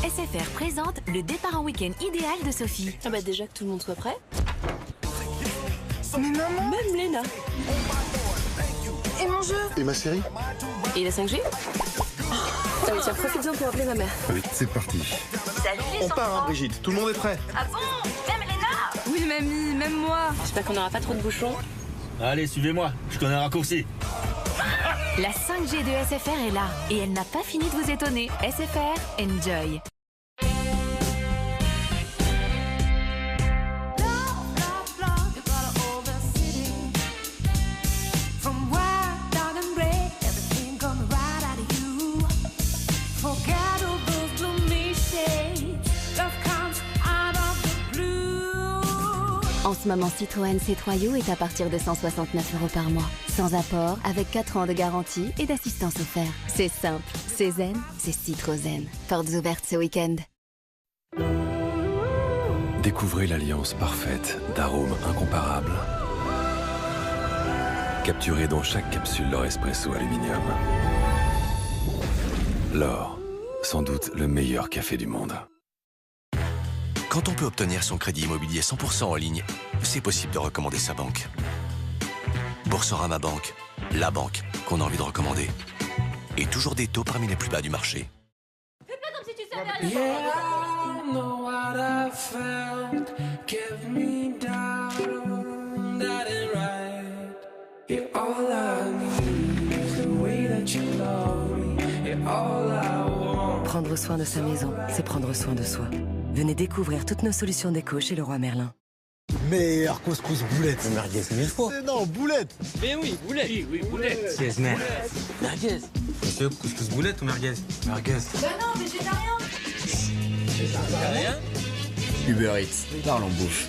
SFR présente le départ en week-end idéal de Sophie. Ah bah déjà que tout le monde soit prêt. Mais maman, Même Léna. et mon jeu? Et ma série? Et la 5G? Ah oui, tiens, profite-en pour appeler ma mère. Oui, c'est parti. Salut les On part, hein, Brigitte. Tout le monde est prêt. Ah bon? Même Léna? Oui, mamie, même moi. J'espère qu'on n'aura pas trop de bouchons. Allez, suivez-moi, je connais un raccourci. La 5G de SFR est là et elle n'a pas fini de vous étonner. SFR, enjoy. En ce moment, Citroën C3 You est à partir de 169 € par mois. Sans apport, avec 4 ans de garantie et d'assistance offerte. C'est simple, c'est zen, c'est Citroën. Portes ouvertes ce week-end. Découvrez l'alliance parfaite d'arômes incomparables. Capturez dans chaque capsule leur espresso aluminium. L'or, sans doute le meilleur café du monde. Quand on peut obtenir son crédit immobilier 100% en ligne, c'est possible de recommander sa banque. Boursorama Banque, la banque qu'on a envie de recommander. Et toujours des taux parmi les plus bas du marché. Fais pas comme si tu savais rien. Prendre soin de sa maison, c'est prendre soin de soi. Venez découvrir toutes nos solutions déco chez Leroy Merlin. Meilleur couscous boulette. Merguez 1000 fois. Non, boulette. Mais oui, boulette. Oui, boulette. C'est merguez. Monsieur, couscous boulette ou merguez? Merguez. Bah non, végétarien. Rien. Uber Eats. Parlons bouffe.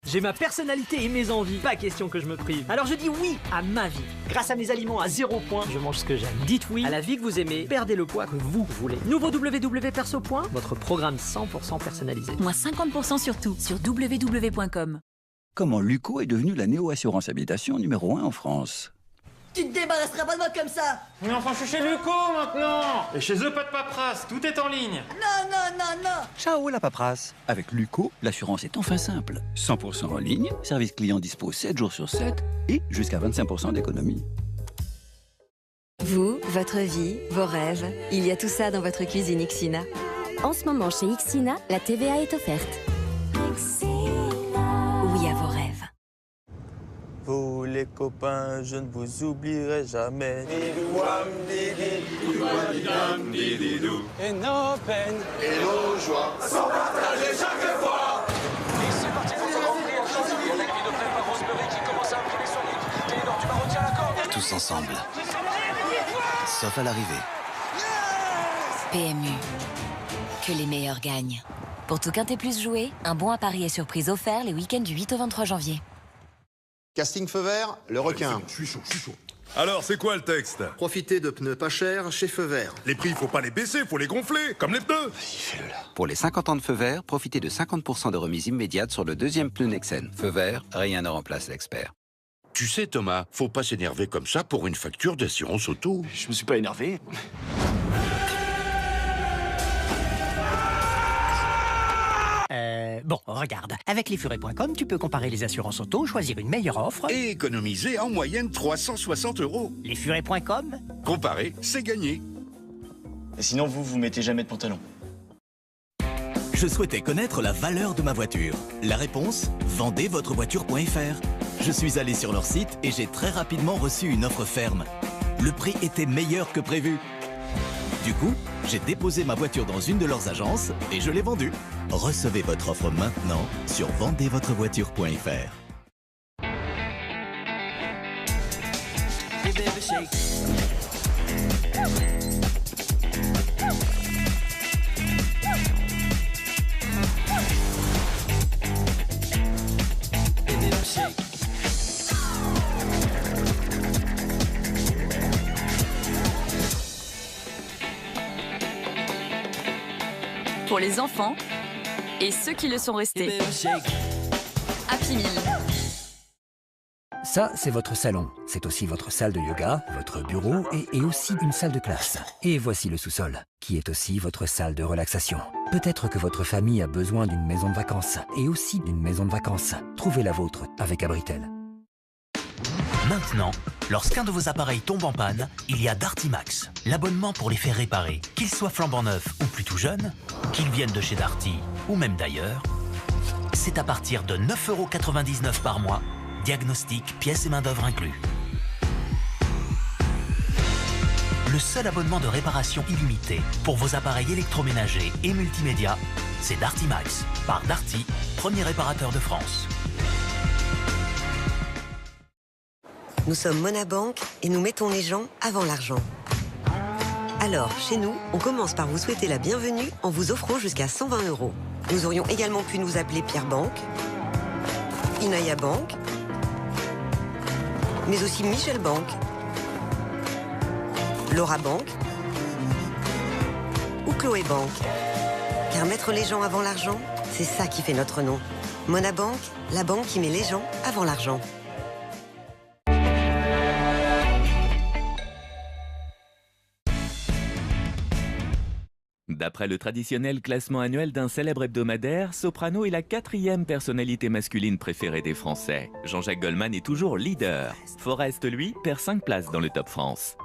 J'ai ma personnalité et mes envies, pas question que je me prive. Alors je dis oui à ma vie. Grâce à mes aliments à 0 point, je mange ce que j'aime. Dites oui à la vie que vous aimez, perdez le poids que vous voulez. Nouveau www.perso. Votre programme 100% personnalisé. Moins 50% sur tout sur www.com. Comment Luco est devenu la néo-assurance habitation numéro 1 en France. Tu te débarrasseras pas de moi comme ça. Mais enfin, je suis chez Luco maintenant. Et chez eux, pas de paperasse, tout est en ligne. Non, non, non, non. Ciao la paperasse. Avec Luco, l'assurance est enfin simple. 100% en ligne, service client dispo 7 jours sur 7 et jusqu'à 25% d'économie. Vous, votre vie, vos rêves, il y a tout ça dans votre cuisine Ixina. En ce moment, chez Ixina, la TVA est offerte. Oui à vos rêves. Vous les copains, je ne vous oublierai jamais. Et nos peines Et nos joies sont partagées chaque fois. Et c'est parti pour avec Vino Crêpe à Rosemary qui commence à imprimer son hit. Télénor du Baron tient la corde. Tous ensemble. Sauf à l'arrivée. PMU. Que les meilleurs gagnent. Pour tout quintet plus joué, un bon à pari et surprise offert les week-ends du 8 au 23 janvier. Casting feu vert, le requin. Je suis chaud. Alors, c'est quoi le texte? Profitez de pneus pas chers chez Feu Vert. Les prix, faut pas les baisser, faut les gonfler, comme les pneus. Fais-le là. Pour les 50 ans de Feu Vert, profitez de 50% de remise immédiate sur le deuxième pneu Nexen. Feu Vert, rien ne remplace l'expert. Tu sais, Thomas, faut pas s'énerver comme ça pour une facture d'assurance auto. Je me suis pas énervé. Bon, regarde. Avec lesfurets.com, tu peux comparer les assurances auto, choisir une meilleure offre. Et économiser en moyenne 360 €. Lesfurets.com. Comparer, c'est gagner. Et sinon, vous mettez jamais de pantalon. Je souhaitais connaître la valeur de ma voiture. La réponse, vendezvotrevoiture.fr. Je suis allé sur leur site et j'ai très rapidement reçu une offre ferme. Le prix était meilleur que prévu. Du coup, j'ai déposé ma voiture dans une de leurs agences et je l'ai vendue. Recevez votre offre maintenant sur vendezvotrevoiture.fr. Pour les enfants et ceux qui le sont restés. Happy Meal. Ça, c'est votre salon. C'est aussi votre salle de yoga, votre bureau et aussi une salle de classe. Et voici le sous-sol, qui est aussi votre salle de relaxation. Peut-être que votre famille a besoin d'une maison de vacances et aussi d'une maison de vacances. Trouvez la vôtre avec Abritel. Maintenant, lorsqu'un de vos appareils tombe en panne, il y a Darty Max, l'abonnement pour les faire réparer. Qu'ils soient flambant neufs ou plutôt jeunes, qu'ils viennent de chez Darty ou même d'ailleurs, c'est à partir de 9,99 € par mois, diagnostic, pièces et main-d'œuvre inclus. Le seul abonnement de réparation illimité pour vos appareils électroménagers et multimédia, c'est Darty Max, par Darty, premier réparateur de France. Nous sommes Monabank et nous mettons les gens avant l'argent. Alors, chez nous, on commence par vous souhaiter la bienvenue en vous offrant jusqu'à 120 €. Nous aurions également pu nous appeler Pierre Bank, Inaya Bank, mais aussi Michel Bank, Laura Bank ou Chloé Bank. Car mettre les gens avant l'argent, c'est ça qui fait notre nom. Monabank, la banque qui met les gens avant l'argent. D'après le traditionnel classement annuel d'un célèbre hebdomadaire, Soprano est la 4e personnalité masculine préférée des Français. Jean-Jacques Goldman est toujours leader. Forrest, lui, perd 5 places dans le Top France.